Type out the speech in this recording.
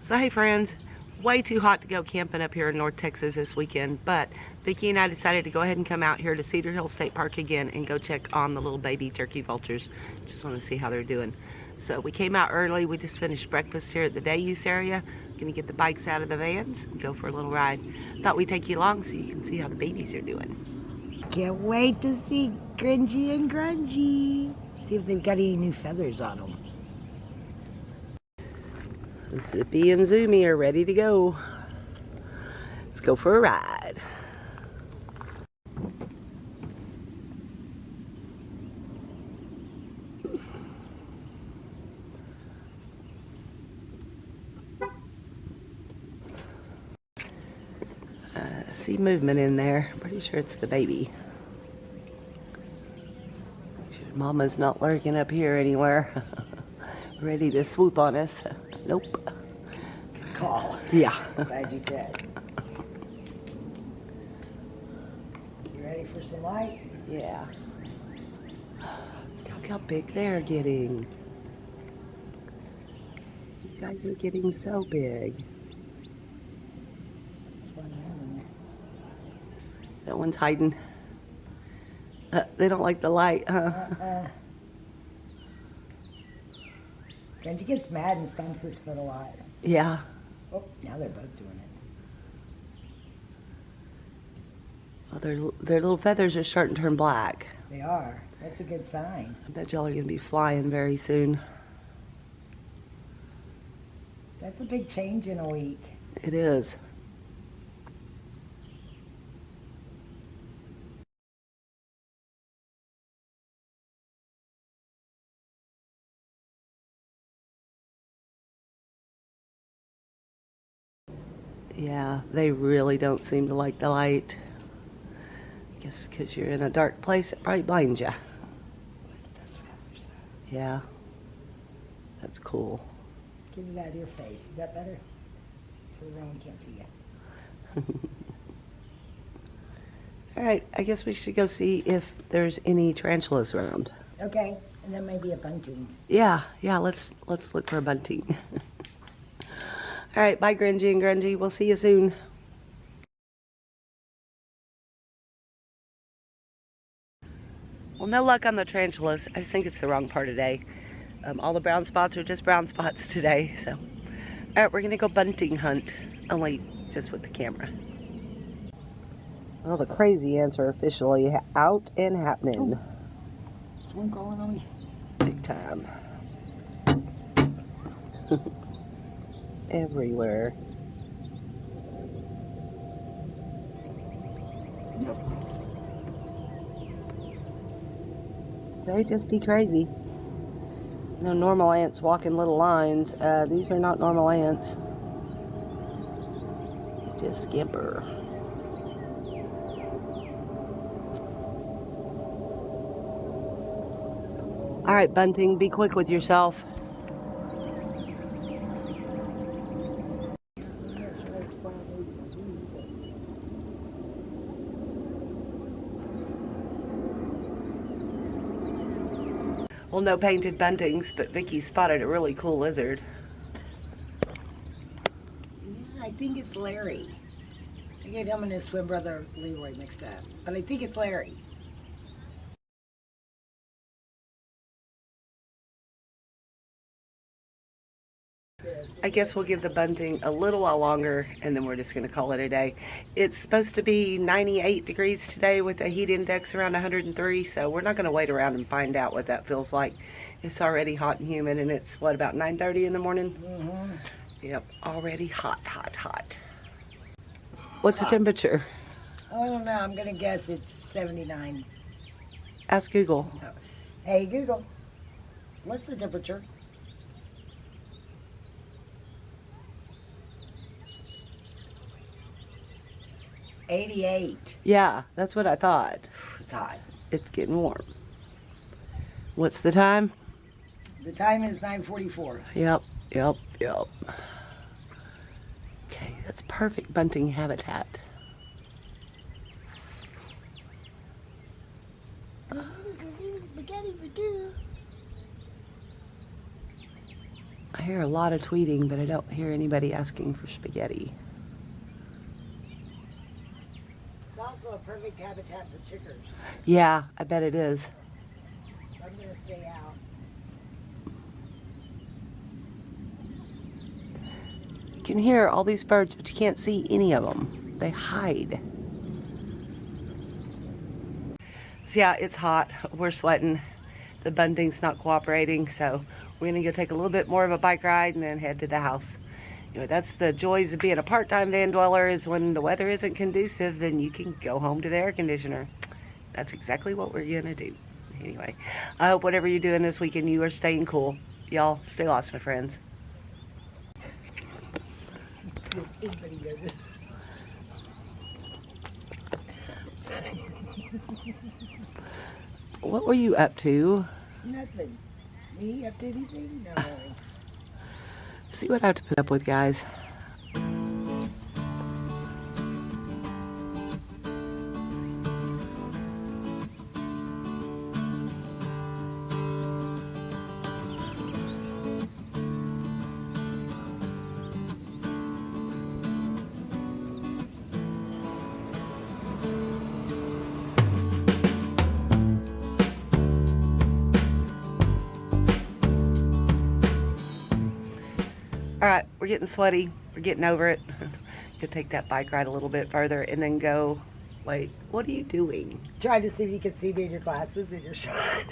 So hey friends, way too hot to go camping up here in North Texas this weekend, but Vicky and I decided to go ahead and come out here to Cedar Hill State Park again and go check on the little baby turkey vultures. Just want to see how they're doing. So we came out early. We just finished breakfast here at the day use area. Gonna get the bikes out of the vans and go for a little ride. Thought we'd take you along so you can see how the babies are doing. Can't wait to see Grungy and Grungy. See if they've got any new feathers on them. Zippy and Zoomy are ready to go. Let's go for a ride. See movement in there. Pretty sure it's the baby. Mama's not lurking up here anywhere. Ready to swoop on us. Nope. Good call. Yeah. Glad you did. You ready for some light? Yeah. Look how big they're getting. You guys are getting so big. There's one in there. That one's hiding. They don't like the light, huh? Grungy gets mad and stomps his foot a lot. Yeah. Oh, now they're both doing it. Well, their little feathers are starting to turn black. They are. That's a good sign. I bet y'all are going to be flying very soon. That's a big change in a week. It is. Yeah, they really don't seem to like the light. I guess because you're in a dark place, it probably blinds you. Those feathers. Yeah, that's cool. Get it out of your face. Is that better? For the rain, we can't see you. All right, I guess we should go see if there's any tarantulas around. Okay, and then maybe a bunting. Yeah, let's look for a bunting. All right, bye Grungy and Grungy. We'll see you soon. Well, no luck on the tarantulas. I think it's the wrong part of day. All the brown spots are just brown spots today. So, all right, we're gonna go bunting hunt, only just with the camera. Well, the crazy ants are officially out and happening. Oh. There's one crawling on me. Big time. Everywhere. Yep. They just be crazy. No normal ants walk in little lines. These are not normal ants. They just scamper. All right, bunting, be quick with yourself. Well, no painted buntings, but Vicky spotted a really cool lizard. Yeah, I think it's Larry. I get him and his twin brother Leroy mixed up, but I think it's Larry. I guess we'll give the bunting a little while longer and then we're just going to call it a day. It's supposed to be 98 degrees today with a heat index around 103, so we're not going to wait around and find out what that feels like. It's already hot and humid, and it's, what, about 9:30 in the morning? Mm-hmm. Yep, already hot, hot, hot. What's the temperature? Oh, I don't know. I'm going to guess it's 79. Ask Google. Oh. Hey, Google, what's the temperature? $88. Yeah, that's what I thought. It's hot. It's getting warm. What's the time? The time is 9:44. Yep. Okay, that's perfect bunting habitat. hear a lot of tweeting, but I don't hear anybody asking for spaghetti. It's also a perfect habitat for chickers. Yeah, I bet it is. So I'm going to stay out. You can hear all these birds, but you can't see any of them. They hide. So yeah, it's hot. We're sweating. The bunting's not cooperating, so we're gonna go take a little bit more of a bike ride and then head to the house. Anyway, that's the joys of being a part-time van dweller, is when the weather isn't conducive, then you can go home to the air conditioner. That's exactly what we're gonna do. Anyway, I hope whatever you're doing this weekend, you are staying cool. Y'all stay lost, my friends. Let's see if anybody noticed. What were you up to? Nothing. Me up to anything? No. See what I have to put up with, guys. All right, we're getting sweaty. We're getting over it. Go take that bike ride a little bit further and then go. Wait, what are you doing? Trying to see if you can see me in your glasses and your shirt.